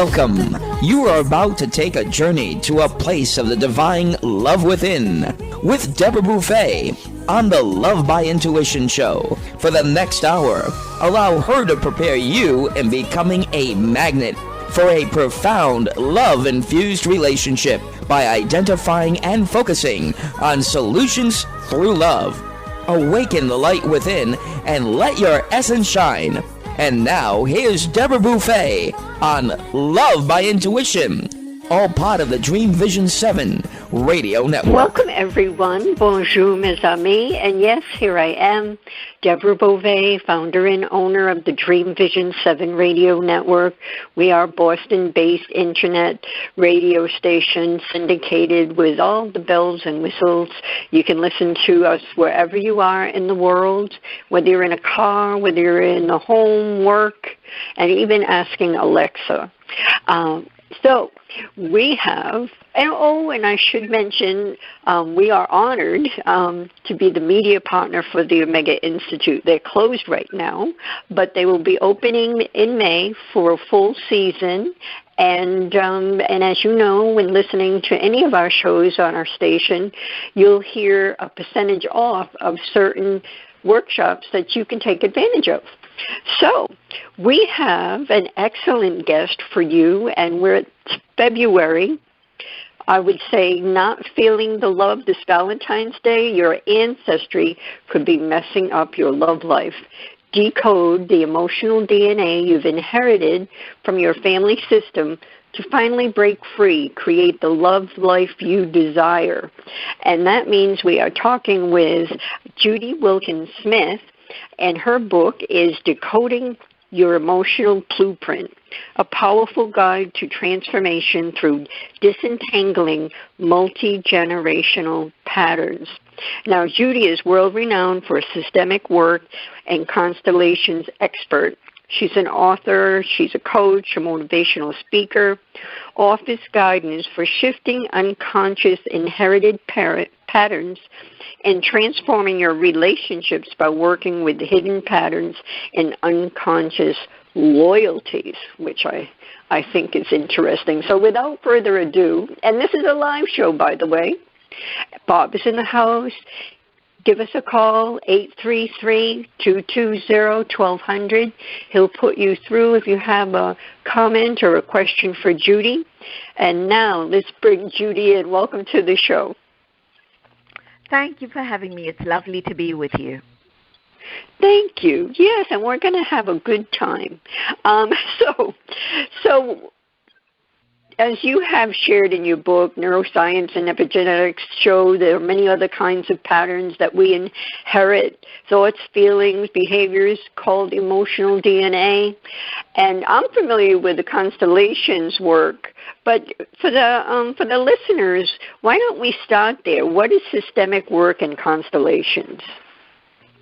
Welcome. You are about to take a journey to a place of the divine love within with Deborah Beauvais on the Love by Intuition show. For the next hour, allow her to prepare you in becoming a magnet for a profound love-infused relationship by identifying and focusing on solutions through love. Awaken the light within and let your essence shine. And now, here's Deborah Beauvais on Love by Intuition, all part of the Dream Vision 7 radio network. Welcome, everyone. Bonjour, mes amis. And yes, here I am, Deborah Beauvais, founder and owner of the Dream Vision 7 radio network. We are Boston-based internet radio station syndicated with all the bells and whistles. You can listen to us wherever you are in the world, whether you're in a car, whether you're in a home, work, and even asking Alexa. So we have, and I should mention, we are honored to be the media partner for the Omega Institute. They're closed right now, but they will be opening in May for a full season. And as you know, when listening to any of our shows on our station, you'll hear a percentage off of certain workshops that you can take advantage of. So we have an excellent guest for you, and it's February. I would say not feeling the love this Valentine's Day, your ancestry could be messing up your love life. Decode the emotional DNA you've inherited from your family system to finally break free, create the love life you desire. And that means we are talking with Judy Wilkins-Smith, and her book is Decoding Your Emotional Blueprint, a powerful guide to transformation through disentangling multigenerational patterns. Now, Judy is world-renowned for systemic work and constellations expert. She's an author, she's a coach, a motivational speaker, office guidance for shifting unconscious inherited patterns and transforming your relationships by working with hidden patterns and unconscious loyalties, which I think is interesting. So without further ado, and this is a live show, by the way, Bob is in the house. Give us a call, 833-220-1200. He'll put you through if you have a comment or a question for Judy. And now let's bring Judy in. Welcome to the show. Thank you for having me. It's lovely to be with you. Thank you. Yes, and we're going to have a good time. So as you have shared in your book, Neuroscience and Epigenetics show there are many other kinds of patterns that we inherit, thoughts, feelings, behaviors called emotional DNA. And I'm familiar with the Constellations work, but for the listeners, why don't we start there? What is systemic work and constellations?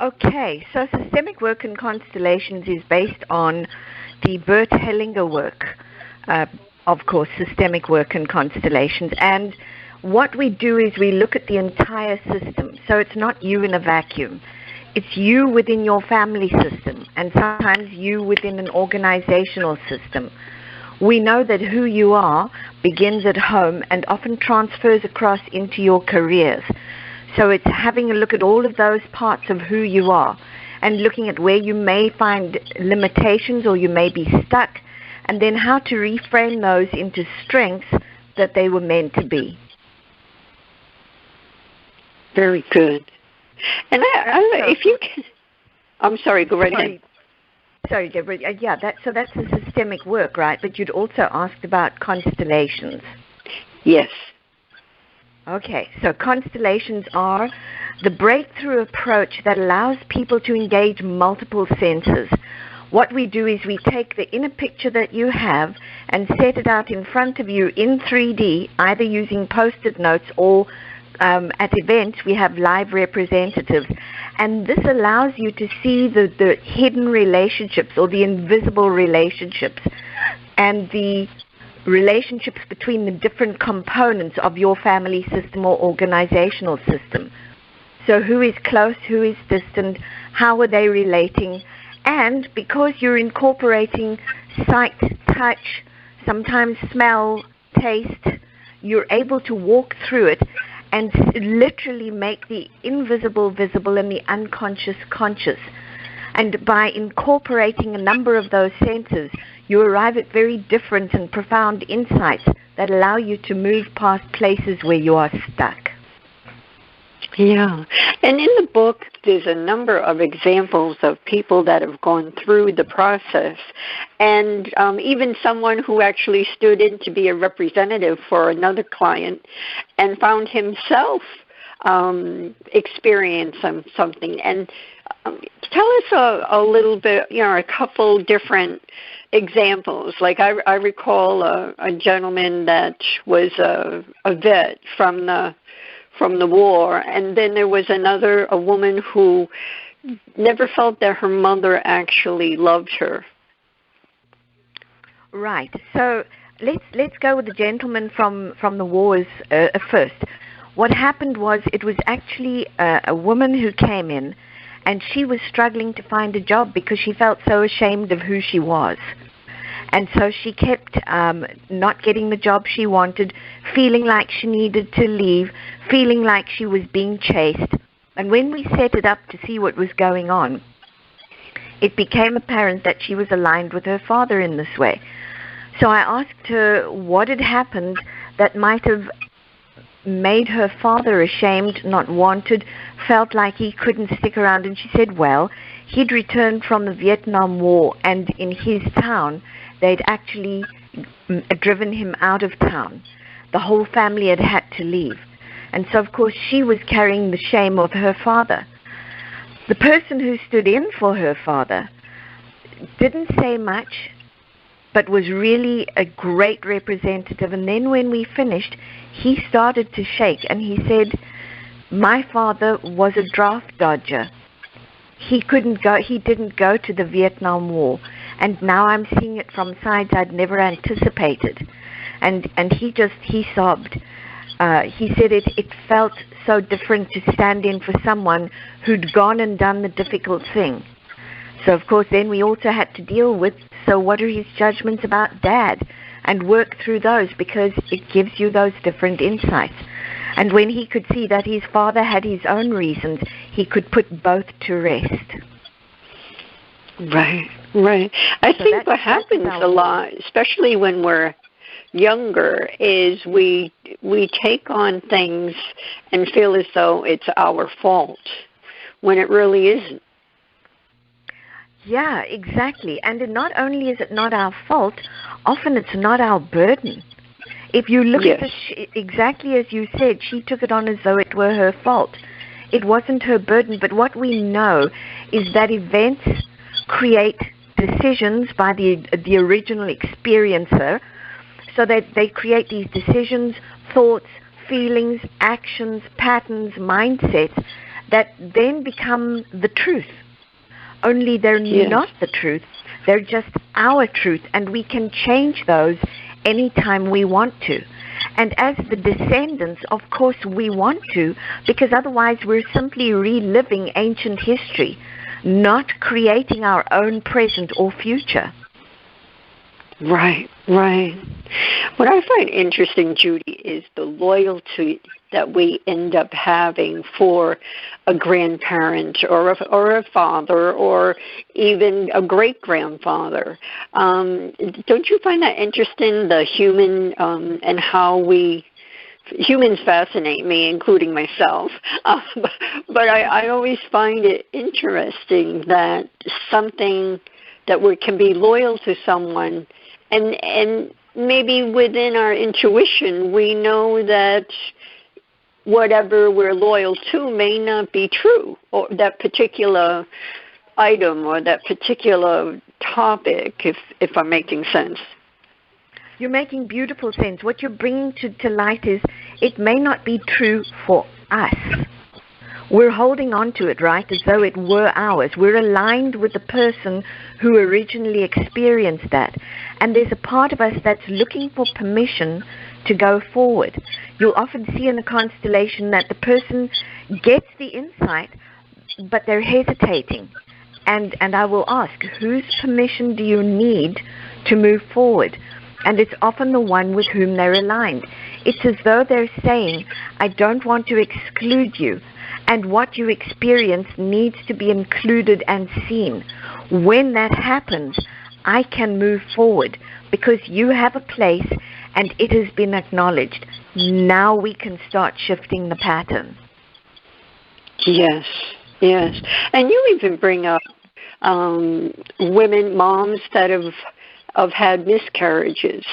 Okay, so systemic work in constellations is based on the Bert Hellinger work, of course, systemic work in constellations. And what we do is we look at the entire system. So it's not you in a vacuum. It's you within your family system, and sometimes you within an organizational system. We know that who you are begins at home and often transfers across into your careers. So it's having a look at all of those parts of who you are and looking at where you may find limitations or you may be stuck, and then how to reframe those into strengths that they were meant to be. Very good. And if you can, I'm sorry, go right ahead. Sorry, Deborah. So that's the systemic work, right? But you'd also asked about constellations. Yes. Okay, so constellations are the breakthrough approach that allows people to engage multiple senses. What we do is we take the inner picture that you have and set it out in front of you in 3D, either using Post-it notes or at events we have live representatives. And this allows you to see the hidden relationships or the invisible relationships and the relationships between the different components of your family system or organizational system. So who is close, who is distant, how are they relating? And because you're incorporating sight, touch, sometimes smell, taste. You're able to walk through it and literally make the invisible visible and the unconscious conscious. And by incorporating a number of those senses, you arrive at very different and profound insights that allow you to move past places where you are stuck. Yeah. And in the book, there's a number of examples of people that have gone through the process, and even someone who actually stood in to be a representative for another client and found himself experiencing something. And tell us a little bit, a couple different examples. Like I recall a gentleman that was a vet from the war, and then there was a woman who never felt that her mother actually loved her. Right. So let's go with the gentleman from the wars first. What happened was it was actually a woman who came in, and she was struggling to find a job because she felt so ashamed of who she was. And so she kept not getting the job she wanted, feeling like she needed to leave, feeling like she was being chased. And when we set it up to see what was going on, it became apparent that she was aligned with her father in this way. So I asked her what had happened that might have made her father ashamed, not wanted, felt like he couldn't stick around. And she said, well, he'd returned from the Vietnam War, and in his town, they'd actually driven him out of town. The whole family had to leave. And so, of course, she was carrying the shame of her father. The person who stood in for her father didn't say much, but was really a great representative. And then when we finished, he started to shake, and he said, my father was a draft dodger. He didn't go to the Vietnam War. And now I'm seeing it from sides I'd never anticipated. And he sobbed. He said it felt so different to stand in for someone who'd gone and done the difficult thing. So, of course, then we also had to deal with, so what are his judgments about Dad? And work through those, because it gives you those different insights. And when he could see that his father had his own reasons, he could put both to rest. Right. I think what happens a lot, especially when we're younger, is we take on things and feel as though it's our fault, when it really isn't. Yeah, exactly. And not only is it not our fault, often it's not our burden. If you look at this, exactly as you said, she took it on as though it were her fault. It wasn't her burden, but what we know is that events create decisions by the original experiencer, so that they create these decisions, thoughts, feelings, actions, patterns, mindsets that then become the truth. Only they're not the truth, they're just our truth, and we can change those anytime we want to. And as the descendants, of course we want to, because otherwise we're simply reliving ancient history, not creating our own present or future. Right. What I find interesting, Judy, is the loyalty that we end up having for a grandparent or a father or even a great-grandfather. Don't you find that interesting, the human and how humans fascinate me, including myself. But I always find it interesting that something that we can be loyal to someone, and maybe within our intuition, we know that whatever we're loyal to may not be true, or that particular item or that particular topic, if I'm making sense. You're making beautiful sense. What you're bringing to light is it may not be true for us. We're holding on to it, right, as though it were ours. We're aligned with the person who originally experienced that. And there's a part of us that's looking for permission to go forward. You'll often see in a constellation that the person gets the insight, but they're hesitating. And I will ask, whose permission do you need to move forward? and it's often the one with whom they're aligned. It's as though they're saying, I don't want to exclude you, and what you experience needs to be included and seen. When that happens, I can move forward because you have a place and it has been acknowledged. Now we can start shifting the pattern. Yes, yes. And you even bring up women, moms that have had miscarriages,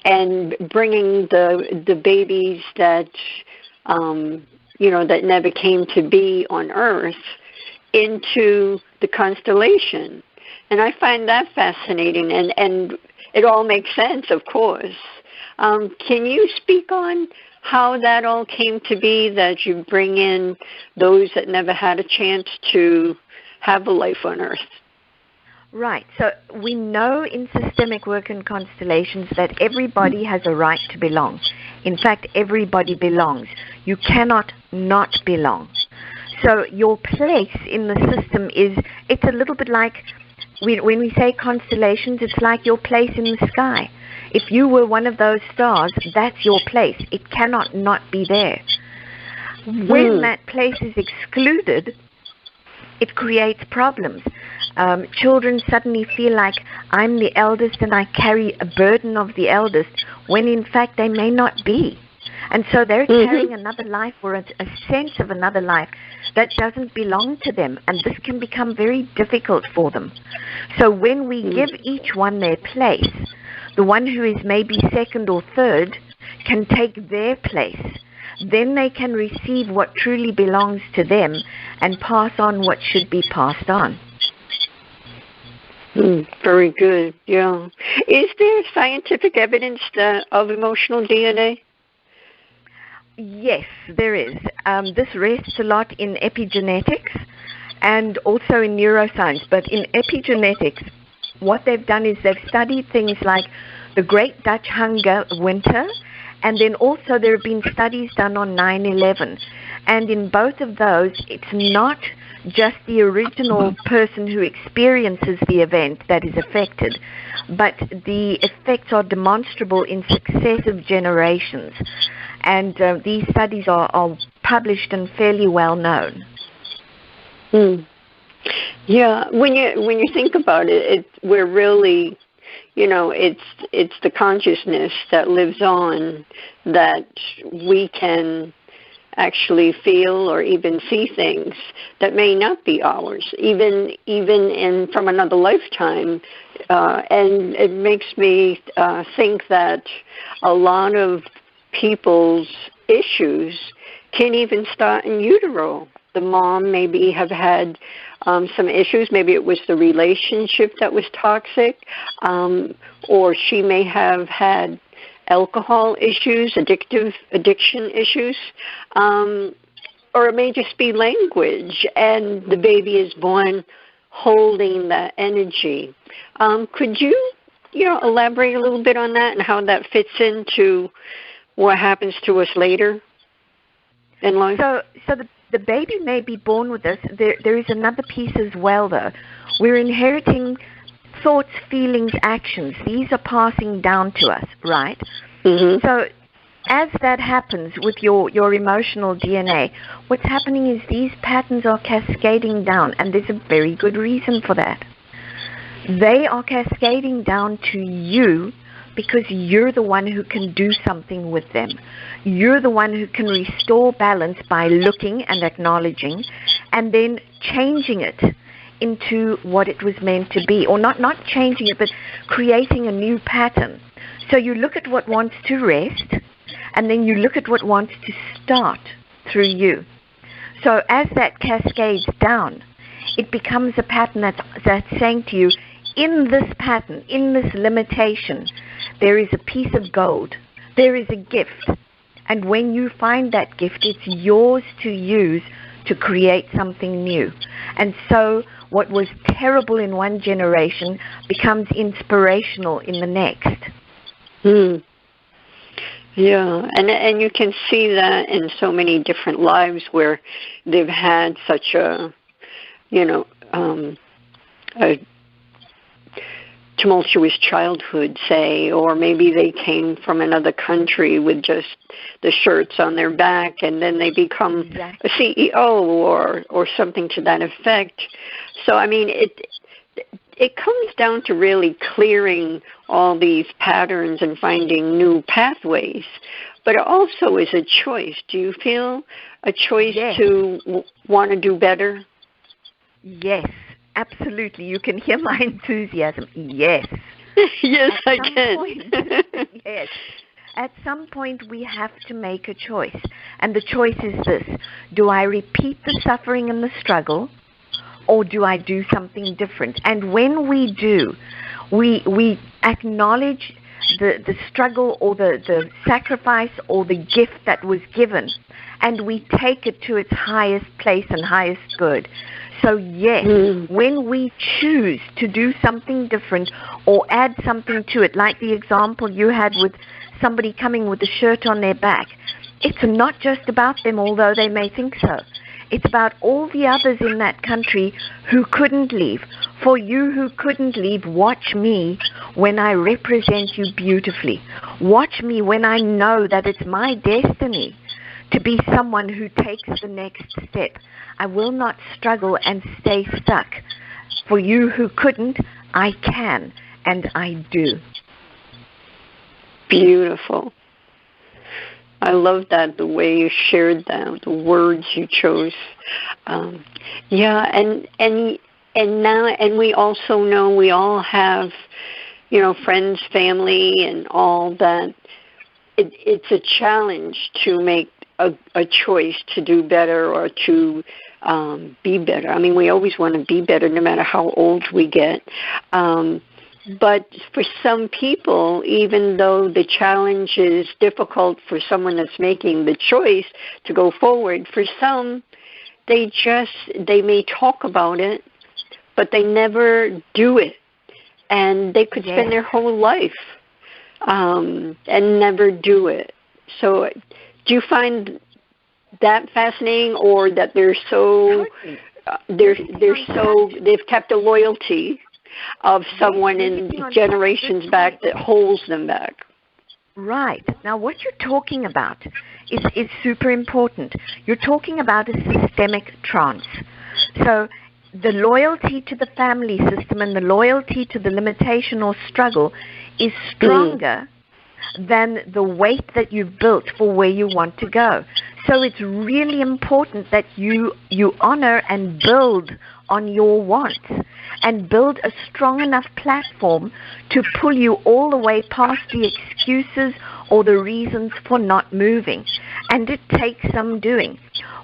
and bringing the babies that that never came to be on Earth into the constellation. And I find that fascinating, and it all makes sense, of course. Can you speak on how that all came to be, that you bring in those that never had a chance to have a life on Earth? Right. So we know in systemic work and constellations that everybody has a right to belong. In fact, everybody belongs. You cannot not belong. So your place in the system it's a little bit like, when we say constellations, it's like your place in the sky. If you were one of those stars, that's your place. It cannot not be there. When that place is excluded, it creates problems. Children suddenly feel like I'm the eldest and I carry a burden of the eldest, when in fact they may not be. And so they're carrying another life, or a sense of another life that doesn't belong to them. And this can become very difficult for them. So when we give each one their place, the one who is maybe second or third can take their place. Then they can receive what truly belongs to them and pass on what should be passed on. Very good, yeah. Is there scientific evidence of emotional DNA? Yes, there is. This rests a lot in epigenetics and also in neuroscience. But in epigenetics, what they've done is they've studied things like the Great Dutch Hunger Winter, and then also there have been studies done on 9/11. And in both of those, it's not just the original person who experiences the event that is affected, but the effects are demonstrable in successive generations. And these studies are published and fairly well known. Yeah, when you think about it, we're really, it's the consciousness that lives on that we can actually feel or even see things that may not be ours, even from another lifetime. And it makes me think that a lot of people's issues can even start in utero. The mom maybe have had some issues. Maybe it was the relationship that was toxic, or she may have had alcohol issues, addiction issues, or it may just be language, and the baby is born holding that energy. Could you elaborate a little bit on that and how that fits into what happens to us later in life? So the baby may be born with this. There is another piece as well, though. We're inheriting thoughts, feelings, actions. These are passing down to us, right? So as that happens with your emotional DNA, what's happening is these patterns are cascading down, and there's a very good reason for that. They are cascading down to you because you're the one who can do something with them. You're the one who can restore balance by looking and acknowledging and then changing it into what it was meant to be. Or not changing it, but creating a new pattern. So you look at what wants to rest, and then you look at what wants to start through you. So as that cascades down, it becomes a pattern that's saying to you, in this pattern, in this limitation, there is a piece of gold. There is a gift. And when you find that gift, it's yours to use to create something new. And so what was terrible in one generation becomes inspirational in the next. Yeah, and you can see that in so many different lives where they've had such a tumultuous childhood, say, or maybe they came from another country with just the shirts on their back, and then they become a CEO or something to that effect. So, I mean, it comes down to really clearing all these patterns and finding new pathways. But it also is a choice. Do you feel a choice to want to do better? Yes, absolutely. You can hear my enthusiasm. Yes. Yes, I can. Yes. At some point, we have to make a choice. And the choice is this. Do I repeat the suffering and the struggle, or do I do something different? And when we do, we acknowledge the struggle or the sacrifice or the gift that was given, and we take it to its highest place and highest good. So yes, when we choose to do something different or add something to it, like the example you had with somebody coming with a shirt on their back, it's not just about them, although they may think so. It's about all the others in that country who couldn't leave. For you who couldn't leave, watch me when I represent you beautifully. Watch me when I know that it's my destiny to be someone who takes the next step. I will not struggle and stay stuck. For you who couldn't, I can, and I do. Beautiful. I love that, the way you shared that, the words you chose. And we also know we all have, friends, family, and all that. It's a challenge to make a choice to do better or to be better. I mean, we always want to be better no matter how old we get. But for some people, even though the challenge is difficult for someone that's making the choice to go forward, for some, they may talk about it, but they never do it. And they could spend their whole life and never do it. So do you find that fascinating, or that they've kept a loyalty of someone in generations back that holds them back? Right. Now, what you're talking about is super important. You're talking about a systemic trance. So the loyalty to the family system and the loyalty to the limitation or struggle is stronger than the weight that you've built for where you want to go. So it's really important that you honor and build on your wants and build a strong enough platform to pull you all the way past the excuses or the reasons for not moving. And it takes some doing.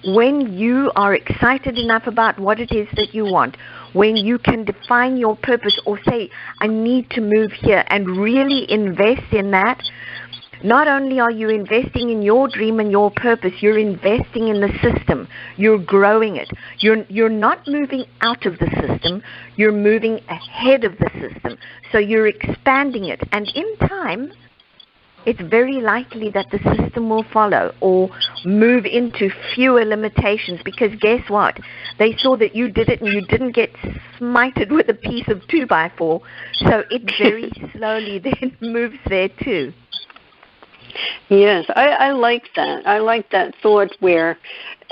When you are excited enough about what it is that you want, when you can define your purpose or say, I need to move here, and really invest in that, not only are you investing in your dream and your purpose, you're investing in the system. You're growing it. You're not moving out of the system. You're moving ahead of the system. So you're expanding it. And in time, it's very likely that the system will follow or move into fewer limitations, because guess what? They saw that you did it and you didn't get smited with a piece of 2x4. So it very slowly then moves there too. Yes, I like that. I like that thought where,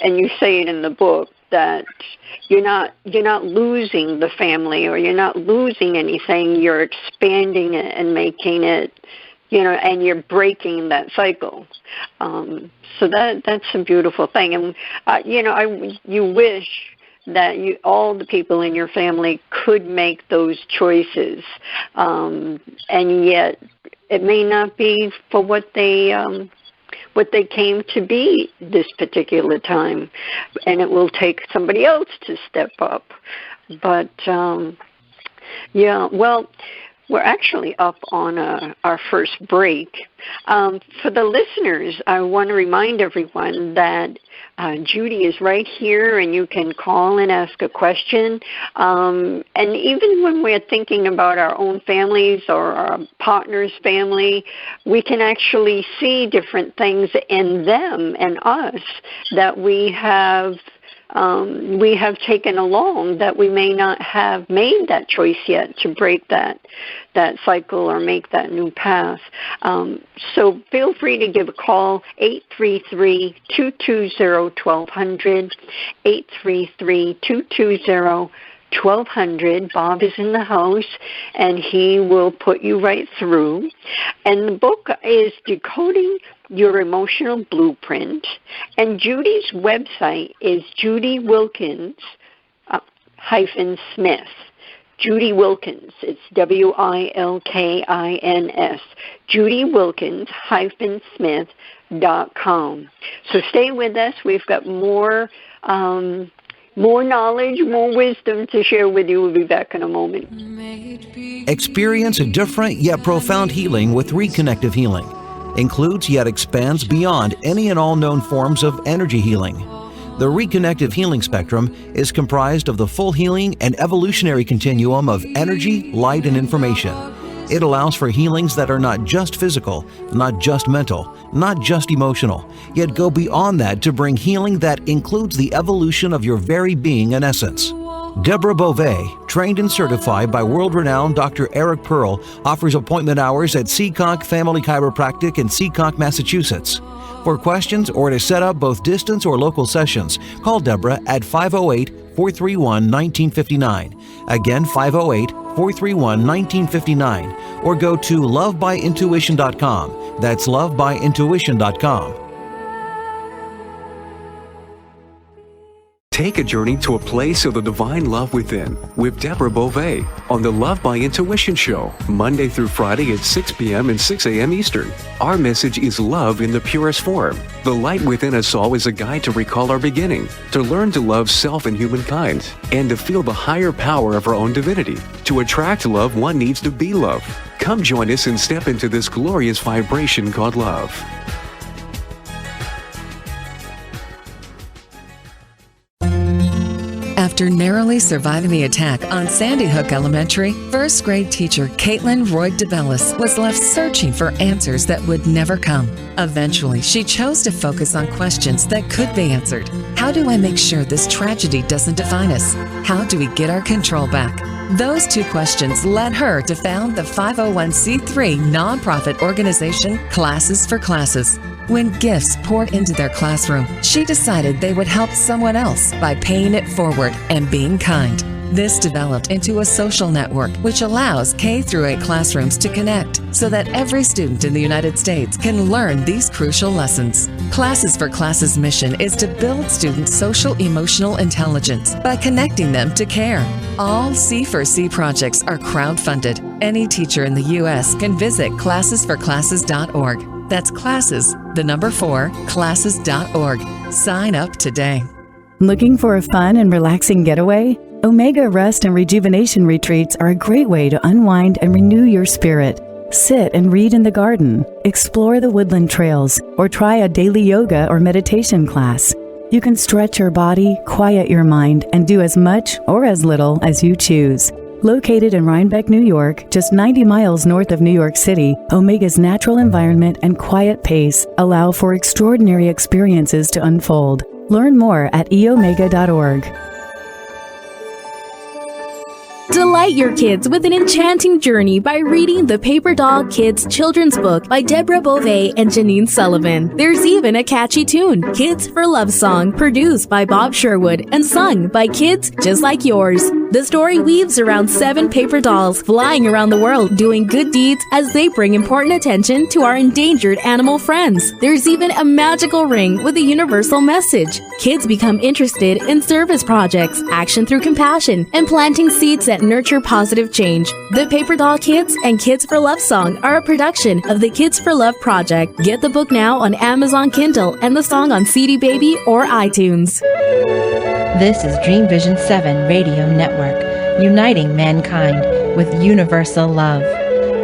and you say it in the book, that you're not losing the family, or you're not losing anything. You're expanding it and making it, and you're breaking that cycle. So that's a beautiful thing. And you wish that all the people in your family could make those choices, and yet it may not be for what they came to be this particular time, and it will take somebody else to step up. But we're actually up on our first break. For the listeners, I want to remind everyone that Judy is right here, and you can call and ask a question. And even when we're thinking about our own families or our partner's family, we can actually see different things in them and us that we have we have taken along that we may not have made that choice yet to break that cycle or make that new path. So feel free to give a call, 833-220-1200, 833-220-1200. Bob is in the house, and he will put you right through. And the book is Decoding Your Emotional Blueprint, and Judy's website is Judy Wilkins-Smith. Judy Wilkins, it's Wilkins, JudyWilkins-Smith.com. So stay with us. We've got more knowledge, more wisdom to share with you. We'll be back in a moment. Experience a different yet profound healing with Reconnective Healing. Includes yet expands beyond any and all known forms of energy healing. The Reconnective Healing spectrum is comprised of the full healing and evolutionary continuum of energy, light, and information. It allows for healings that are not just physical, not just mental, not just emotional, yet go beyond that to bring healing that includes the evolution of your very being and essence. Deborah Beauvais, trained and certified by world-renowned Dr. Eric Pearl, offers appointment hours at Seacock Family Chiropractic in Seacock, Massachusetts. For questions or to set up both distance or local sessions, call Deborah at 508-431-1959. Again, 508-431-1959. Or go to lovebyintuition.com. That's lovebyintuition.com. Take a journey to a place of the divine love within with Deborah Beauvais on the Love by Intuition Show, Monday through Friday at 6 p.m. and 6 a.m. Eastern. Our message is love in the purest form. The light within us all is a guide to recall our beginning, to learn to love self and humankind, and to feel the higher power of our own divinity. To attract love, one needs to be love. Come join us and step into this glorious vibration called love. After narrowly surviving the attack on Sandy Hook Elementary, first grade teacher Caitlin Roy DeBellis was left searching for answers that would never come. Eventually, she chose to focus on questions that could be answered. How do I make sure this tragedy doesn't define us? How do we get our control back? Those two questions led her to found the 501c3 nonprofit organization Classes for Classes. When gifts poured into their classroom, she decided they would help someone else by paying it forward and being kind. This developed into a social network which allows K-8 classrooms to connect so that every student in the United States can learn these crucial lessons. Classes for Classes' mission is to build students' social emotional intelligence by connecting them to care. All C4C projects are crowdfunded. Any teacher in the U.S. can visit classesforclasses.org. That's classes, the number 4, classes.org. Sign up today. Looking for a fun and relaxing getaway? Omega Rest and Rejuvenation Retreats are a great way to unwind and renew your spirit. Sit and read in the garden, explore the woodland trails, or try a daily yoga or meditation class. You can stretch your body, quiet your mind, and do as much or as little as you choose. Located in Rhinebeck, New York, just 90 miles north of New York City, Omega's natural environment and quiet pace allow for extraordinary experiences to unfold. Learn more at eomega.org. Delight your kids with an enchanting journey by reading the Paper Doll Kids children's book by Deborah Beauvais and Janine Sullivan. There's even a catchy tune, Kids for Love Song, produced by Bob Sherwood and sung by kids just like yours. The story weaves around 7 paper dolls flying around the world doing good deeds as they bring important attention to our endangered animal friends. There's even a magical ring with a universal message. Kids become interested in service projects, action through compassion, and planting seeds that nurture positive change. The Paper Doll Kids and Kids for Love Song are a production of the Kids for Love Project. Get the book now on Amazon Kindle and the song on CD Baby or iTunes. This is Dream Vision 7 Radio Network, uniting mankind with universal love.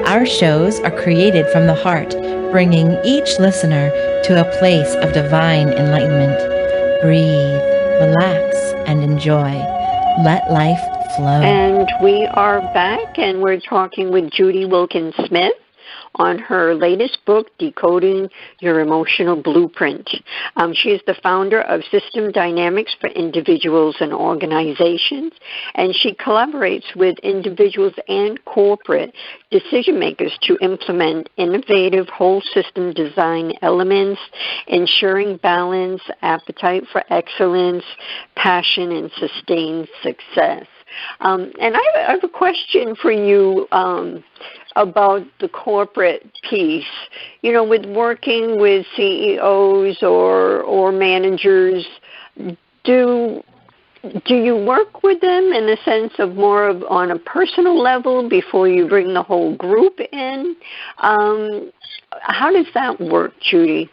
Our shows are created from the heart, bringing each listener to a place of divine enlightenment. Breathe, relax, and enjoy. Let life flow. And we are back, and we're talking with Judy Wilkins-Smith, on her latest book, Decoding Your Emotional Blueprint. She is the founder of System Dynamics for Individuals and Organizations, and she collaborates with individuals and corporate decision makers to implement innovative whole system design elements, ensuring balance, appetite for excellence, passion, and sustained success. And I have a question for you about the corporate piece. You know, with working with CEOs or managers, do you work with them in the sense of more of on a personal level before you bring the whole group in? How does that work, Judy?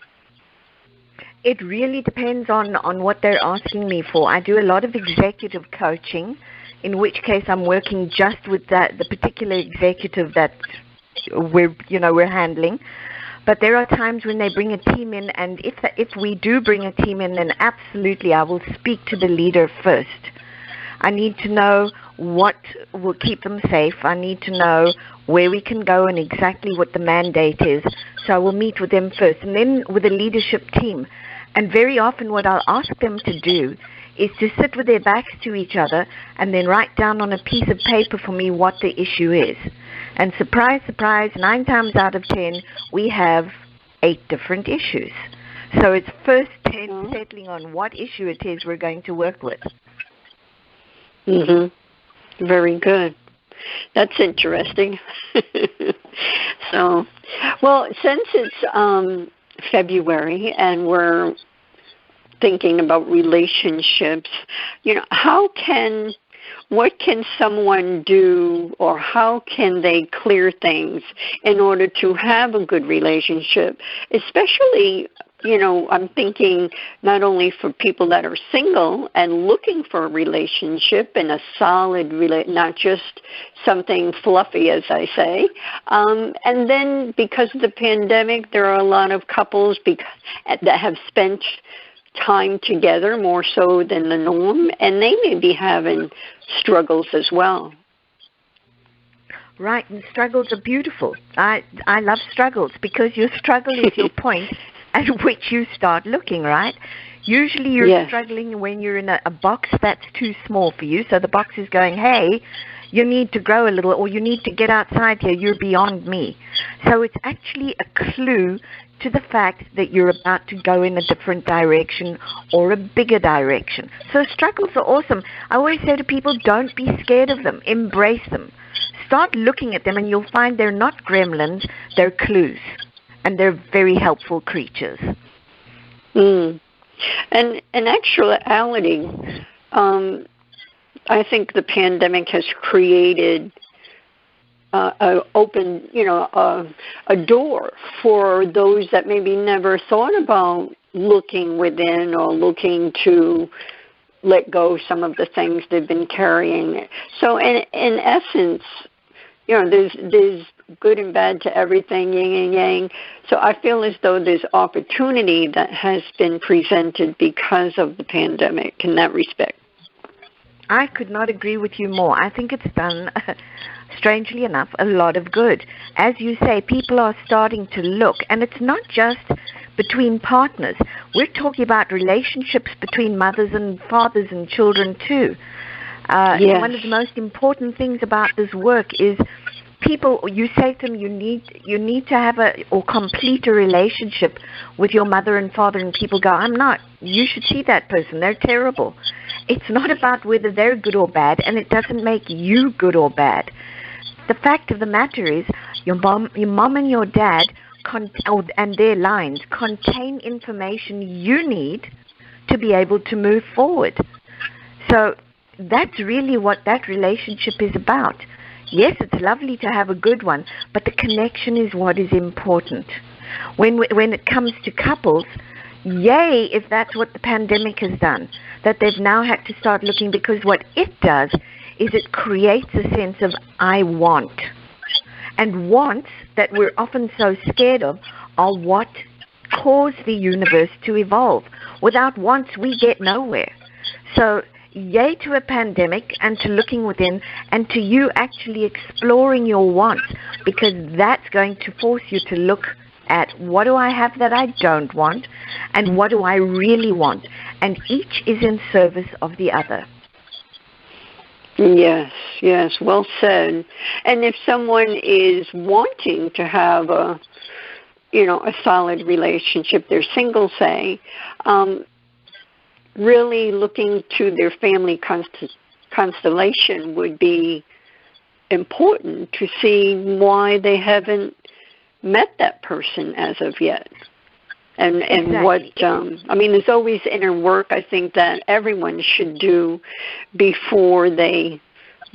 It really depends on what they're asking me for. I do a lot of executive coaching, in which case I'm working just with the particular executive that we're handling. But there are times when they bring a team in, and if we do bring a team in, then absolutely I will speak to the leader first. I need to know what will keep them safe. I need to know where we can go and exactly what the mandate is. So I will meet with them first, and then with the leadership team. And very often what I'll ask them to do is to sit with their backs to each other and then write down on a piece of paper for me what the issue is. And surprise, surprise, 9 times out of 10, we have 8 different issues. So it's first settling on what issue it is we're going to work with. Very good. That's interesting. So, well, since it's February and we're thinking about relationships, you know, what can someone do, or how can they clear things in order to have a good relationship? Especially, you know, I'm thinking not only for people that are single and looking for a relationship and a solid not just something fluffy, as I say. And then because of the pandemic, there are a lot of couples that have spent time together more so than the norm, and they may be having struggles as well. Right, and struggles are beautiful. I love struggles, because your struggle is your point at which you start looking, right? Usually you're struggling when you're in a box that's too small for you, so the box is going, hey, you need to grow a little, or you need to get outside here, you're beyond me. So it's actually a clue to the fact that you're about to go in a different direction or a bigger direction. So struggles are awesome. I always say to people, don't be scared of them. Embrace them. Start looking at them, and you'll find they're not gremlins, they're clues. And they're very helpful creatures. And in actuality, I think the pandemic has created a door for those that maybe never thought about looking within or looking to let go some of the things they've been carrying. So in essence, you know, there's good and bad to everything, yin and yang. So I feel as though there's opportunity that has been presented because of the pandemic in that respect. I could not agree with you more. I think it's done, strangely enough, a lot of good. As you say, people are starting to look, and it's not just between partners. We're talking about relationships between mothers and fathers and children too. One of the most important things about this work is people, you say to them, you need to have or complete a relationship with your mother and father, and people go, I'm not. You should see that person. They're terrible. It's not about whether they're good or bad, and it doesn't make you good or bad. The fact of the matter is, your mom and your dad and their lines contain information you need to be able to move forward. So that's really what that relationship is about. Yes, it's lovely to have a good one, but the connection is what is important. When it comes to couples, yay if that's what the pandemic has done, that they've now had to start looking, because what it does is it creates a sense of I want. And wants that we're often so scared of are what cause the universe to evolve. Without wants, we get nowhere. So yay to a pandemic and to looking within and to you actually exploring your wants, because that's going to force you to look at what do I have that I don't want and what do I really want. And each is in service of the other. Yes, well said. And if someone is wanting to have a solid relationship, they're single, say, really looking to their family constellation would be important to see why they haven't met that person as of yet. And exactly. There's always inner work, I think, that everyone should do before they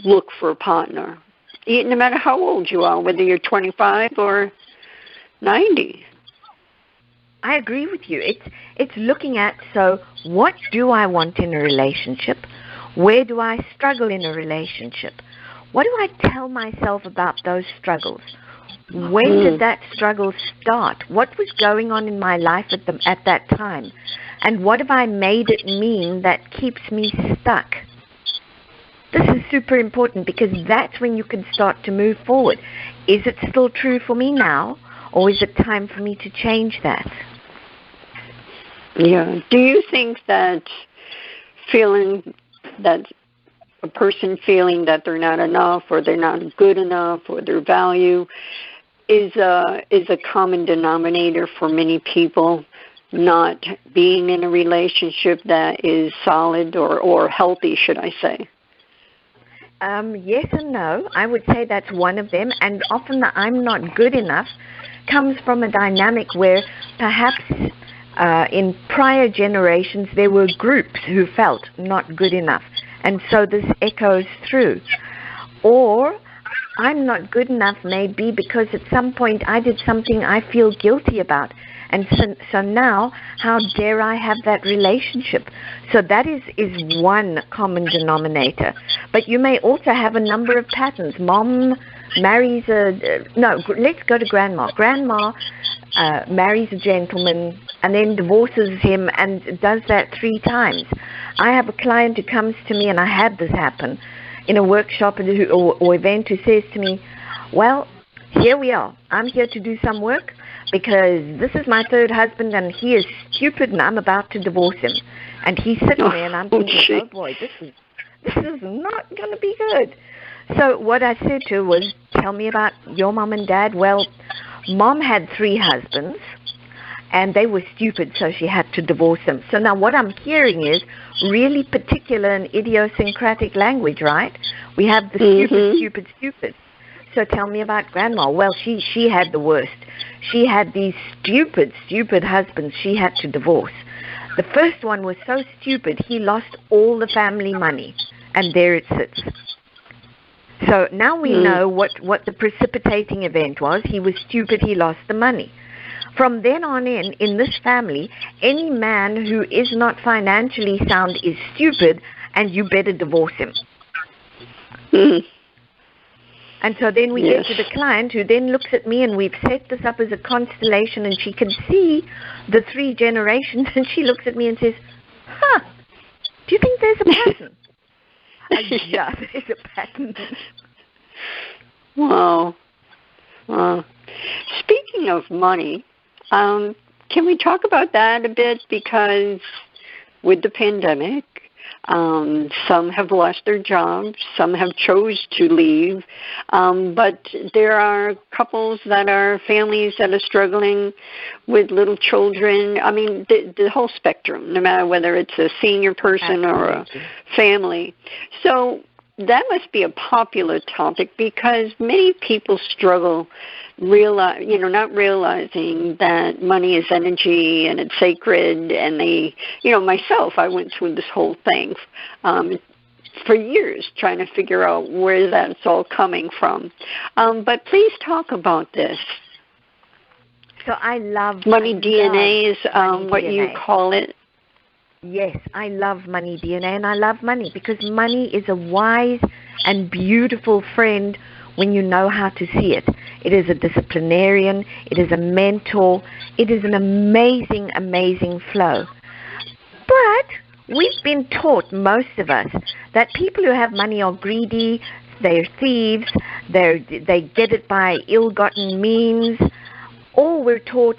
look for a partner, no matter how old you are, whether you're 25 or 90. I agree with you. It's looking at, so what do I want in a relationship? Where do I struggle in a relationship? What do I tell myself about those struggles? When did that struggle start? What was going on in my life at that time? And what have I made it mean that keeps me stuck? This is super important because that's when you can start to move forward. Is it still true for me now, or is it time for me to change that? Yeah. Do you think that a person feeling that they're not enough or they're not good enough or their value is a common denominator for many people not being in a relationship that is solid or healthy, should I say? Yes and no. I would say that's one of them. And often the I'm not good enough comes from a dynamic where perhaps in prior generations there were groups who felt not good enough. And so this echoes through. Or I'm not good enough maybe because at some point I did something I feel guilty about. And so now, how dare I have that relationship? So that is one common denominator. But you may also have a number of patterns. Mom marries let's go to grandma. Grandma marries a gentleman and then divorces him and does that 3 times. I have a client who comes to me, and I had this happen in a workshop or event, who says to me, well, here we are. I'm here to do some work because this is my 3rd husband and he is stupid and I'm about to divorce him. And he's sitting there and I'm thinking, oh boy, this is not going to be good. So what I said to her was, tell me about your mom and dad. Well, mom had 3 husbands and they were stupid, so she had to divorce them. So now what I'm hearing is really particular and idiosyncratic language, right? We have the stupid. So tell me about grandma. Well, she had the worst. She had these stupid husbands she had to divorce. The first one was so stupid, he lost all the family money. And there it sits. So now we know what the precipitating event was. He was stupid, he lost the money. From then on in this family, any man who is not financially sound is stupid, and you better divorce him. And so then we get to the client, who then looks at me, and we've set this up as a constellation, and she can see the 3 generations, and she looks at me and says, do you think there's a pattern? Yeah, there's a pattern. Wow. Speaking of money, can we talk about that a bit? Because with the pandemic, some have lost their jobs, some have chose to leave, but there are couples families that are struggling with little children. I mean, the whole spectrum, no matter whether it's a senior person or a family. So that must be a popular topic because many people struggle not realizing that money is energy and it's sacred, and myself, I went through this whole thing for years trying to figure out where that's all coming from. But please talk about this. So I love money DNA is what you call it. Yes, I love money DNA, and I love money because money is a wise and beautiful friend when you know how to see it. It is a disciplinarian. It is a mentor. It is an amazing, amazing flow. But we've been taught, most of us, that people who have money are greedy, they're thieves, they get it by ill-gotten means. Or we're taught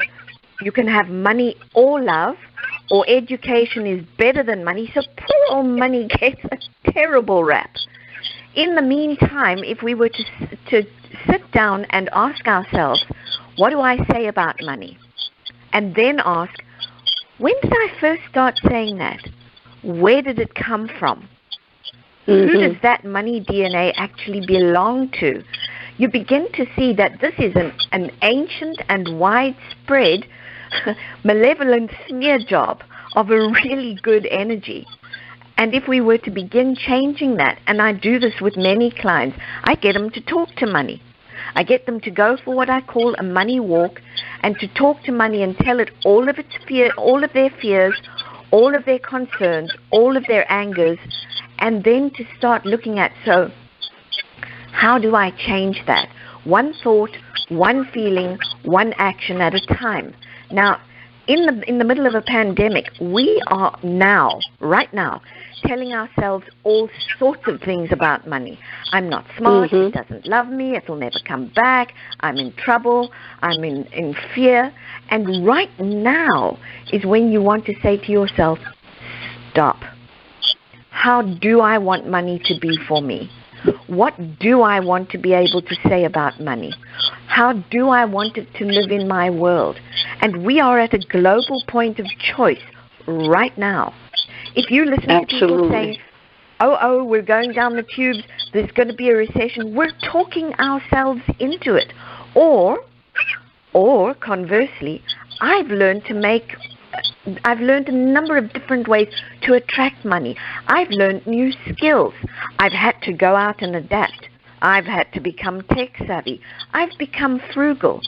you can have money or love, or education is better than money, so poor old money gets a terrible rap. In the meantime, if we were to sit down and ask ourselves, what do I say about money? And then ask, when did I first start saying that? Where did it come from? Who does that money DNA actually belong to? You begin to see that this is an ancient and widespread malevolent smear job of a really good energy. And if we were to begin changing that, and I do this with many clients, I get them to talk to money. I get them to go for what I call a money walk and to talk to money and tell it all of its fear, all of their fears, all of their concerns, all of their angers, and then to start looking at, so how do I change that? One thought, one feeling, one action at a time. Now, in the middle of a pandemic, we are now, right now, telling ourselves all sorts of things about money. I'm not smart, it doesn't love me, it'll never come back, I'm in trouble, I'm in fear. And right now is when you want to say to yourself, stop. How do I want money to be for me? What do I want to be able to say about money? How do I want it to live in my world? And we are at a global point of choice right now. If you listen to people saying, oh, we're going down the tubes, there's going to be a recession, we're talking ourselves into it. Or conversely, I've learned a number of different ways to attract money. I've learned new skills. I've had to go out and adapt. I've had to become tech savvy. I've become frugal.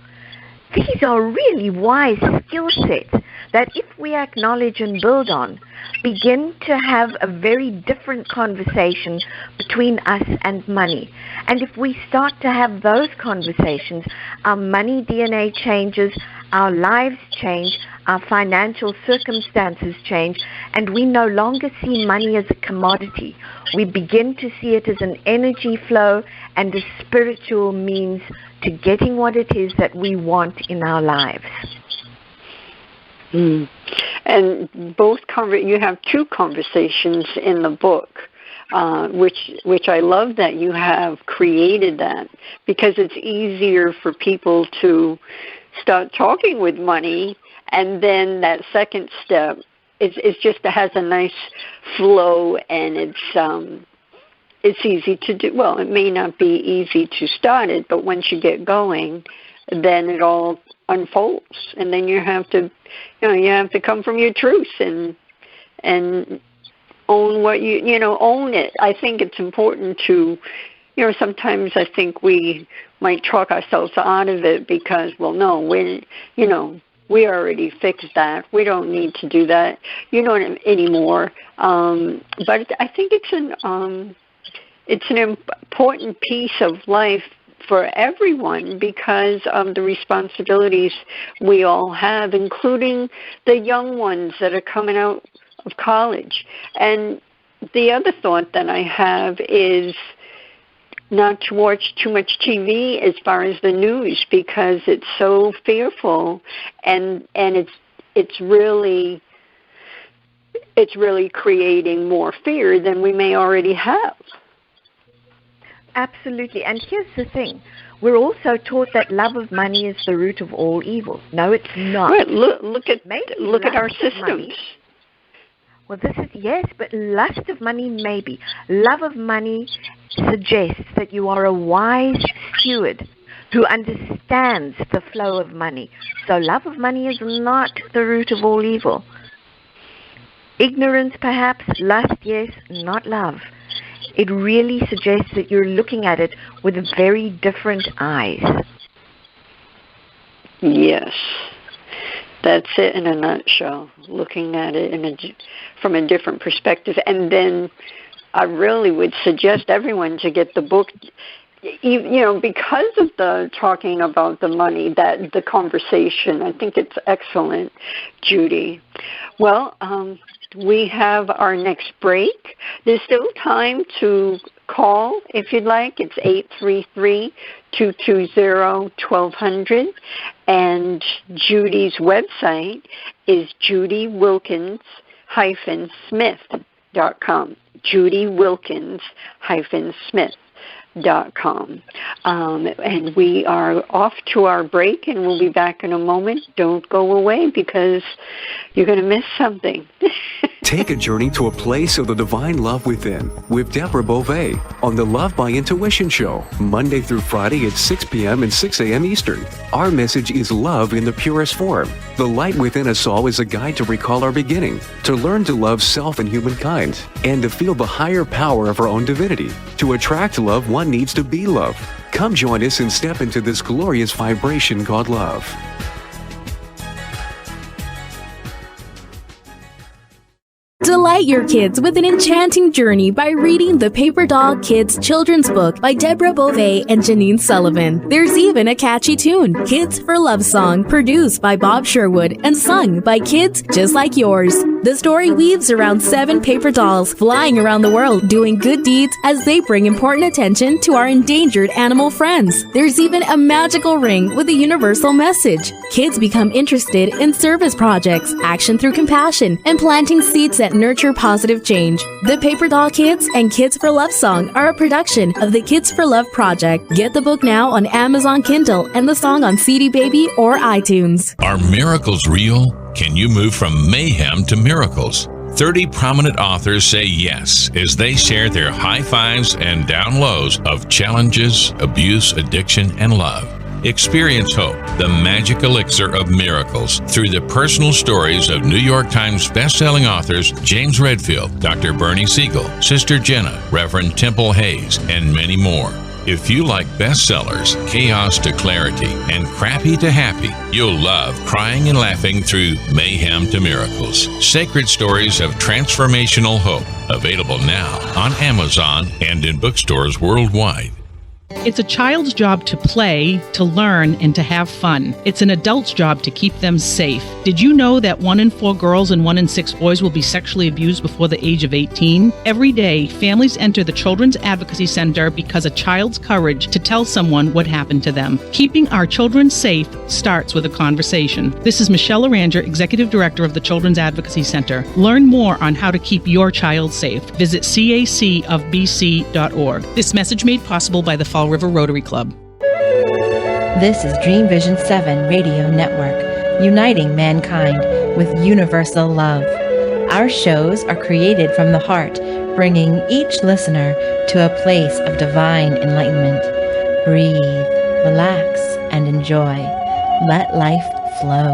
These are really wise skill sets that if we acknowledge and build on, begin to have a very different conversation between us and money. And if we start to have those conversations, our money DNA changes, our lives change, our financial circumstances change, and we no longer see money as a commodity. We begin to see it as an energy flow and a spiritual means to getting what it is that we want in our lives. And you have two conversations in the book, which I love that you have created that, because it's easier for people to start talking with money, and then that second step is just has a nice flow, and it's easy to do. Well, it may not be easy to start it, but once you get going, then it all unfolds, and then you have to come from your truth and own what own it. I think it's important to, sometimes I think we might talk ourselves out of it because, well, no, we already fixed that. We don't need to do that, anymore. But I think it's an important piece of life for everyone because of the responsibilities we all have, including the young ones that are coming out of college. And the other thought that I have is not to watch too much TV as far as the news, because it's so fearful, and it's really creating more fear than we may already have. Absolutely. And here's the thing. We're also taught that love of money is the root of all evil. No, it's not. Right. Look at our systems. Well, yes, but lust of money, maybe. Love of money suggests that you are a wise steward who understands the flow of money. So love of money is not the root of all evil. Ignorance, perhaps. Lust, yes, not love. It really suggests that you're looking at it with very different eyes. Yes. That's it in a nutshell, looking at it from a different perspective. And then I really would suggest everyone to get the book, because of the talking about the money, that the conversation. I think it's excellent, Judy. Well, we have our next break. There's still time to call if you'd like. It's 833-220-1200. And Judy's website is judywilkins-smith.com. judywilkins-smith.com. And we are off to our break, and we'll be back in a moment. Don't go away, because you're going to miss something. Take a journey to a place of the divine love within with Deborah Beauvais on the Love by Intuition Show, Monday through Friday at 6 p.m. and 6 a.m. Eastern. Our message is love in the purest form. The light within us all is a guide to recall our beginning, to learn to love self and humankind, and to feel the higher power of our own divinity. To attract love, one needs to be love. Come join us and step into this glorious vibration called love. Delight your kids with an enchanting journey by reading the Paper Doll Kids Children's Book by Deborah Beauvais and Janine Sullivan. There's even a catchy tune, Kids for Love Song, produced by Bob Sherwood and sung by kids just like yours. The story weaves around 7 paper dolls flying around the world doing good deeds as they bring important attention to our endangered animal friends. There's even a magical ring with a universal message. Kids become interested in service projects, action through compassion, and planting seeds that nurture positive change. The Paper Doll Kids and Kids for Love Song are a production of the Kids for Love Project. Get the book now on Amazon Kindle and the song on CD Baby or iTunes. Are miracles real? Can you move from mayhem to miracles? 30 prominent authors say yes as they share their high fives and down lows of challenges, abuse, addiction, and love. Experience hope, the magic elixir of miracles, through the personal stories of New York Times bestselling authors James Redfield, Dr. Bernie Siegel, Sister Jenna, Reverend Temple Hayes, and many more. If you like bestsellers, chaos to clarity, and crappy to happy, you'll love crying and laughing through mayhem to miracles. Sacred stories of transformational hope. Available now on Amazon and in bookstores worldwide. It's a child's job to play, to learn, and to have fun. It's an adult's job to keep them safe. Did you know that 1 in 4 girls and 1 in 6 boys will be sexually abused before the age of 18? Every day, families enter the Children's Advocacy Center because a child's courage to tell someone what happened to them. Keeping our children safe starts with a conversation. This is Michelle Aranger, Executive Director of the Children's Advocacy Center. Learn more on how to keep your child safe. Visit cacofbc.org. This message made possible by the Fall River Rotary Club. This is Dream Vision 7 Radio Network, uniting mankind with universal love. Our shows are created from the heart, bringing each listener to a place of divine enlightenment. Breathe, relax, and enjoy. Let life flow.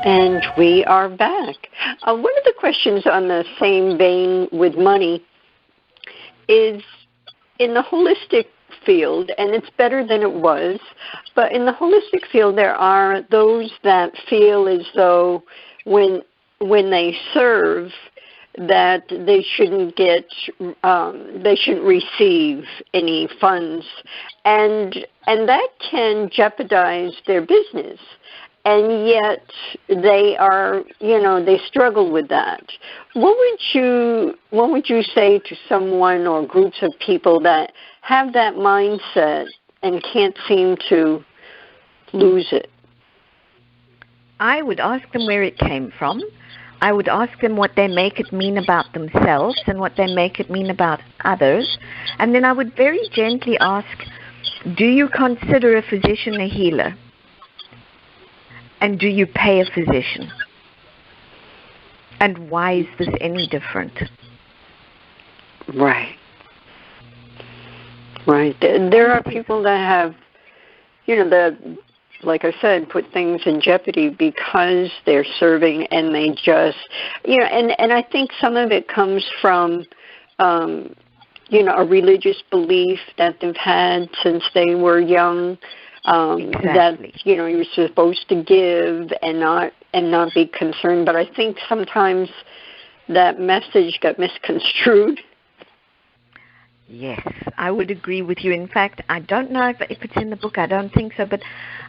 And we are back. One of the questions on the same vein with money is, in the holistic field, and it's better than it was, but in the holistic field there are those that feel as though when they serve that they shouldn't receive any funds, and that can jeopardize their business. And yet they are, they struggle with that. What would you say to someone or groups of people that have that mindset and can't seem to lose it? I would ask them where it came from. I would ask them what they make it mean about themselves and what they make it mean about others. And then I would very gently ask, do you consider a physician a healer? And do you pay a physician? And why is this any different? Right. Right. There are people that have, that, like I said, put things in jeopardy because they're serving, and they just, and I think some of it comes from, a religious belief that they've had since they were young. Exactly. That you're supposed to give and not be concerned. But I think sometimes that message got misconstrued. Yes, I would agree with you. In fact, I don't know if it's in the book. I don't think so. But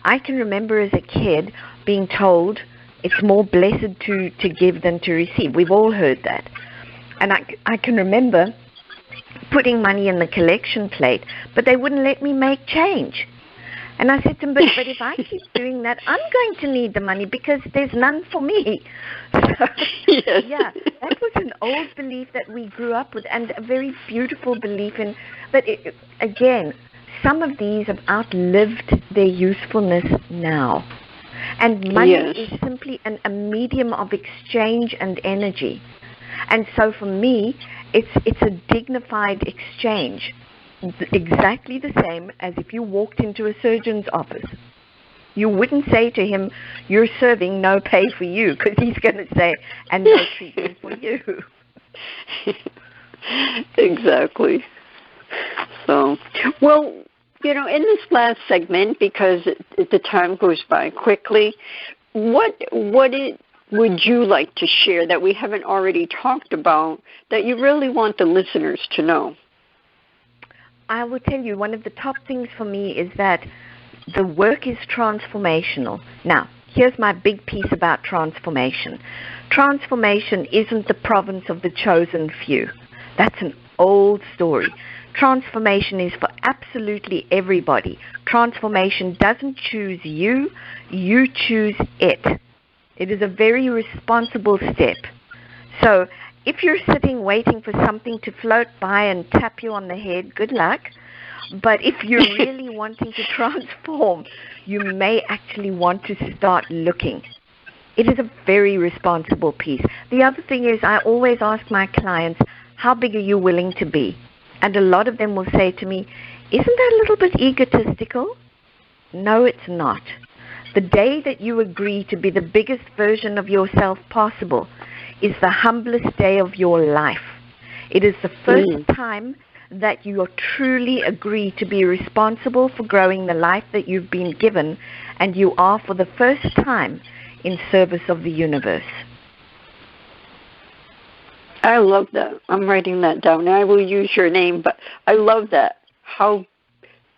I can remember as a kid being told it's more blessed to give than to receive. We've all heard that. And I can remember putting money in the collection plate, but they wouldn't let me make change. And I said to them, but if I keep doing that, I'm going to need the money because there's none for me. So, yes. Yeah, that was an old belief that we grew up with, and a very beautiful belief in. But again, some of these have outlived their usefulness now. And money is simply a medium of exchange and energy. And so for me, it's a dignified exchange, exactly the same as if you walked into a surgeon's office. You wouldn't say to him, you're serving, no pay for you, because he's going to say, and no treatment for you. Exactly. So, well, in this last segment, because the time goes by quickly, what would you like to share that we haven't already talked about that you really want the listeners to know? I will tell you, one of the top things for me is that the work is transformational. Now, here's my big piece about transformation. Transformation isn't the province of the chosen few. That's an old story. Transformation is for absolutely everybody. Transformation doesn't choose you, you choose it. It is a very responsible step. So if you're sitting waiting for something to float by and tap you on the head, good luck. But if you're really wanting to transform, you may actually want to start looking. It is a very responsible piece. The other thing is, I always ask my clients, how big are you willing to be? And a lot of them will say to me, isn't that a little bit egotistical? No, it's not. The day that you agree to be the biggest version of yourself possible is the humblest day of your life. It is the first time that you truly agree to be responsible for growing the life that you've been given, and you are for the first time in service of the universe. I love that. I'm writing that down. I will use your name, but I love that. How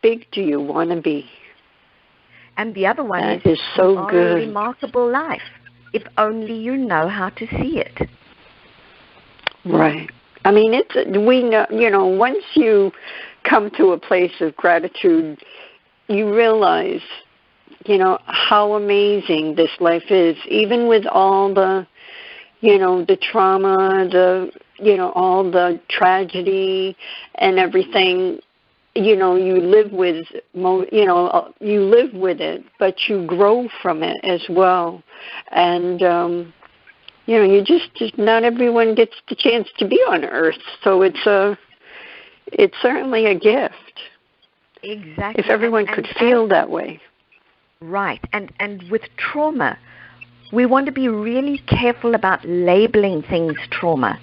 big do you want to be? And the other one that is so good. A remarkable life, if only you know how to see it. Right. I mean, we know, once you come to a place of gratitude, you realize, how amazing this life is, even with all the, the trauma, all the tragedy and everything. You live with, you live with it, but you grow from it as well. And, you just not everyone gets the chance to be on Earth. So it's certainly a gift. Exactly. If everyone could feel that way. Right. And with trauma, we want to be really careful about labeling things trauma.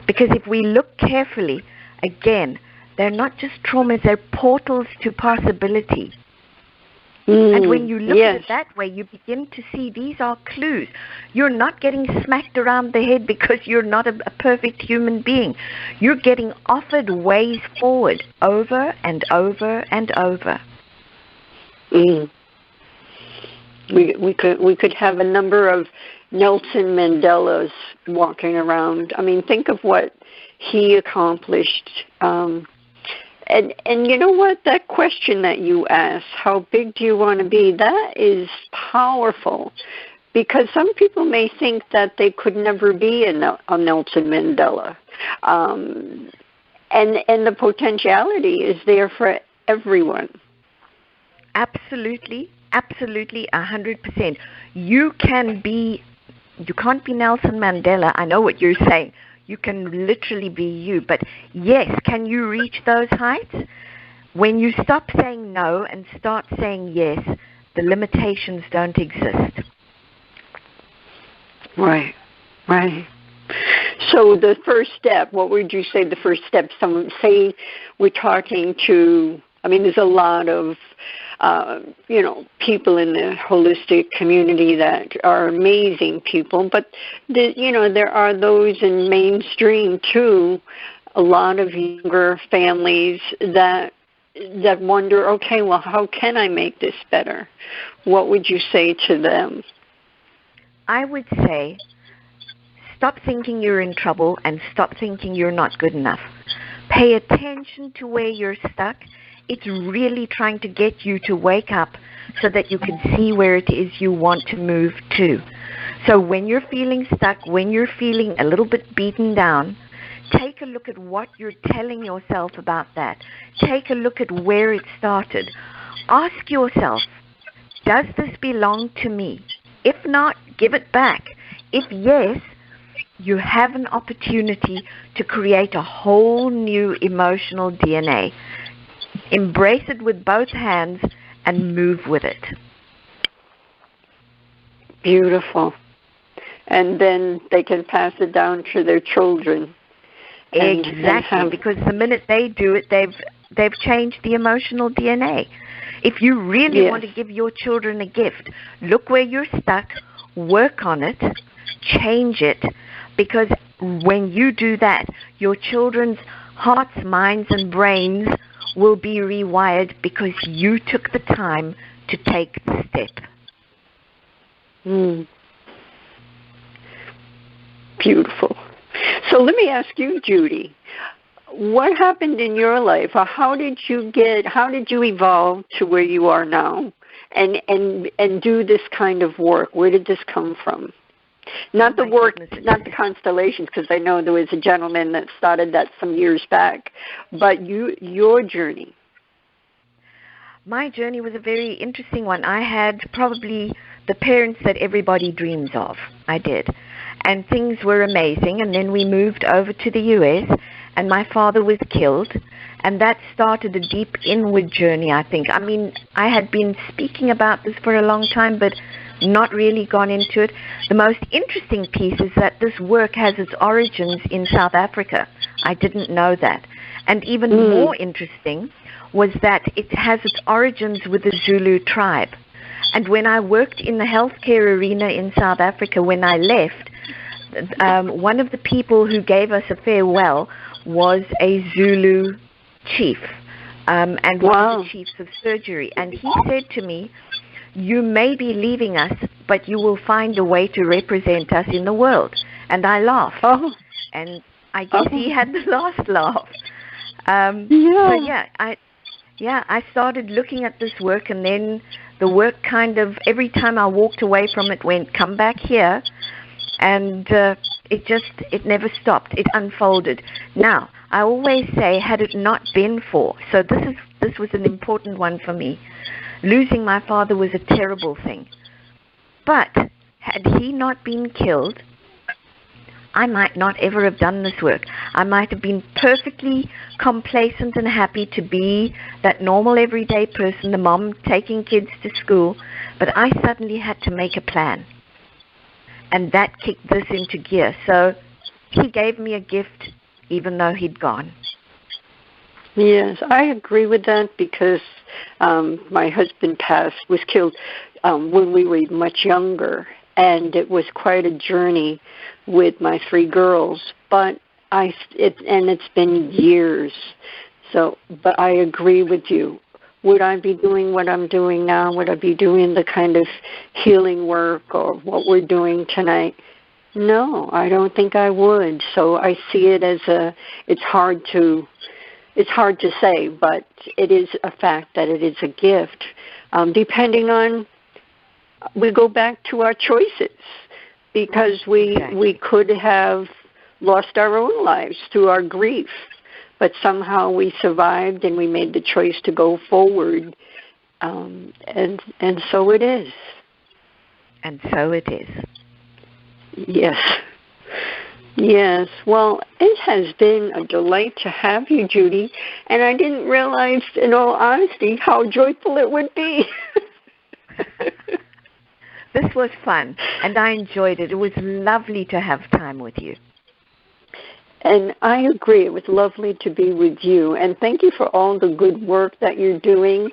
Because if we look carefully, again, they're not just traumas, they're portals to possibility. And when you look at it that way, you begin to see these are clues. You're not getting smacked around the head because you're not a perfect human being. You're getting offered ways forward over and over and over. We could have a number of Nelson Mandelas walking around. I mean, think of what he accomplished. And you know what? That question that you asked, how big do you want to be, that is powerful. Because some people may think that they could never be a Nelson Mandela. And the potentiality is there for everyone. Absolutely, 100%. You can't be Nelson Mandela. I know what you're saying. You can literally be you. But yes, can you reach those heights? When you stop saying no and start saying yes, the limitations don't exist. Right. So the first step, what would you say the first step? Say we're talking to, there's a lot of, people in the holistic community that are amazing people, but, there are those in mainstream, too, a lot of younger families that wonder, okay, well, how can I make this better? What would you say to them? I would say stop thinking you're in trouble and stop thinking you're not good enough. Pay attention to where you're stuck. It's really trying to get you to wake up so that you can see where it is you want to move to. So when you're feeling stuck, when you're feeling a little bit beaten down, take a look at what you're telling yourself about that. Take a look at where it started. Ask yourself, does this belong to me? If not, give it back. If yes, you have an opportunity to create a whole new emotional DNA. Embrace it with both hands and move with it. Beautiful. And then they can pass it down to their children. Exactly, because the minute they do it, they've changed the emotional DNA. If you really want to give your children a gift, look where you're stuck, work on it, change it, because when you do that, your children's hearts, minds, and brains will be rewired because you took the time to take the step. Beautiful. So let me ask you, Judy, what happened in your life, or how did you evolve to where you are now and do this kind of work? Where did this come from? Not the work, not the constellations, because I know there was a gentleman that started that some years back, but your journey. My journey was a very interesting one. I had probably the parents that everybody dreams of. I did. And things were amazing. And then we moved over to the U.S., and my father was killed. And that started a deep inward journey, I think. I mean, I had been speaking about this for a long time, but not really gone into it. The most interesting piece is that this work has its origins in South Africa. I didn't know that. And even more interesting was that it has its origins with the Zulu tribe. And when I worked in the healthcare arena in South Africa, when I left, one of the people who gave us a farewell was a Zulu chief, and one of the chiefs of surgery. And he said to me, you may be leaving us, but you will find a way to represent us in the world. And I laughed. And I guess he had the last laugh. I started looking at this work, and then the work kind of, every time I walked away from it, went, come back here. And it never stopped. It unfolded. Now, I always say, had it not been for, so this was an important one for me. Losing my father was a terrible thing. But had he not been killed, I might not ever have done this work. I might have been perfectly complacent and happy to be that normal everyday person, the mom taking kids to school, but I suddenly had to make a plan. And that kicked this into gear. So he gave me a gift even though he'd gone. Yes, I agree with that because my husband was killed when we were much younger, and it was quite a journey with my 3 girls. But it's been years. So, but I agree with you. Would I be doing what I'm doing now? Would I be doing the kind of healing work or what we're doing tonight? No, I don't think I would. So I see it as it's hard to say, but it is a fact that it is a gift. Depending on, we go back to our choices because we could have lost our own lives through our grief. But somehow we survived and we made the choice to go forward. And so it is. And so it is. Yes. Yes. Well, it has been a delight to have you, Judy. And I didn't realize, in all honesty, how joyful it would be. This was fun, and I enjoyed it. It was lovely to have time with you. And I agree. It was lovely to be with you. And thank you for all the good work that you're doing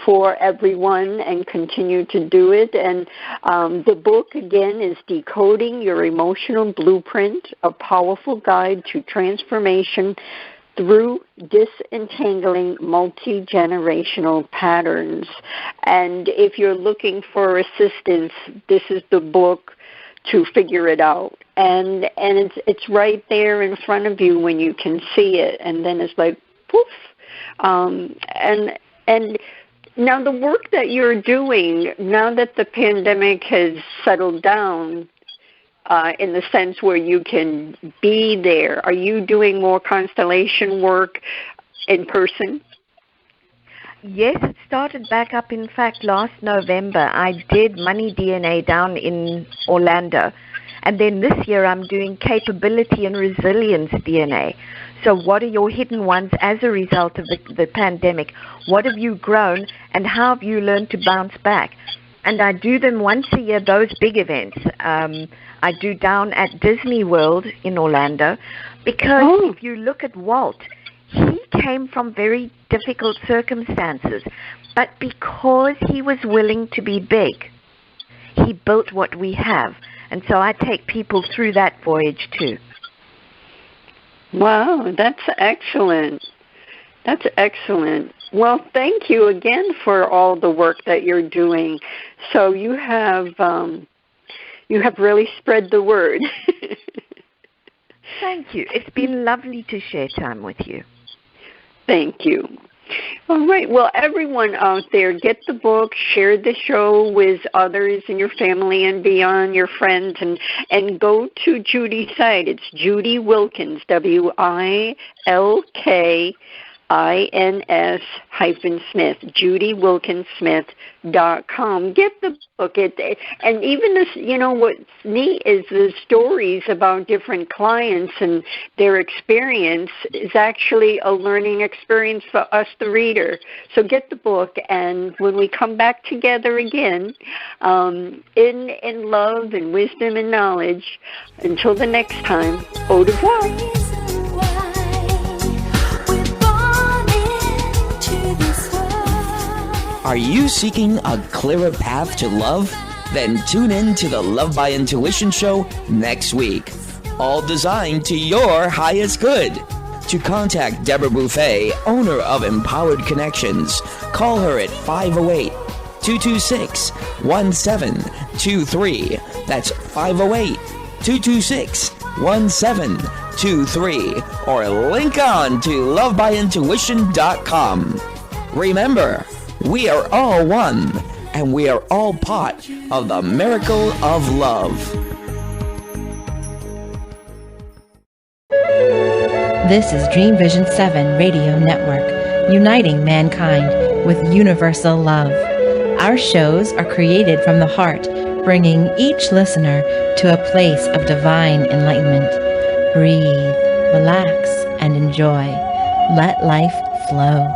for everyone, and continue to do it. And the book, again, is Decoding Your Emotional Blueprint, A Powerful Guide to Transformation through Disentangling Multigenerational Patterns. And if you're looking for assistance, this is the book to figure it out. And it's right there in front of you when you can see it. And then it's like, poof. And now the work that you're doing, now that the pandemic has settled down, in the sense where you can be there, are you doing more constellation work in person? Yes, it started back up. In fact, last November, I did Money DNA down in Orlando. And then this year, I'm doing Capability and Resilience DNA. So what are your hidden ones as a result of the pandemic? What have you grown, and how have you learned to bounce back? And I do them once a year, those big events. I do down at Disney World in Orlando, because if you look at Walt, he came from very difficult circumstances, but because he was willing to be big, he built what we have. And so I take people through that voyage too. Wow, that's excellent. That's excellent. Well, thank you again for all the work that you're doing. So you have really spread the word. Thank you. It's been lovely to share time with you. Thank you. All right. Well, everyone out there, get the book, share the show with others in your family and beyond, your friends, and go to Judy's site. It's Judy Wilkins, WILKINS-Smith, JudyWilkins-Smith.com. Get the book. And even this, what's neat is the stories about different clients and their experience is actually a learning experience for us, the reader. So get the book, and when we come back together again, in love and wisdom and knowledge, until the next time, au revoir. Are you seeking a clearer path to love? Then tune in to the Love by Intuition show next week. All designed to your highest good. To contact Deborah Beauvais, owner of Empowered Connections, call her at 508-226-1723. That's 508-226-1723. Or link on to lovebyintuition.com. Remember, we are all one, and we are all part of the miracle of love. This is Dream Vision 7 Radio Network, uniting mankind with universal love. Our shows are created from the heart, bringing each listener to a place of divine enlightenment. Breathe, relax, and enjoy. Let life flow.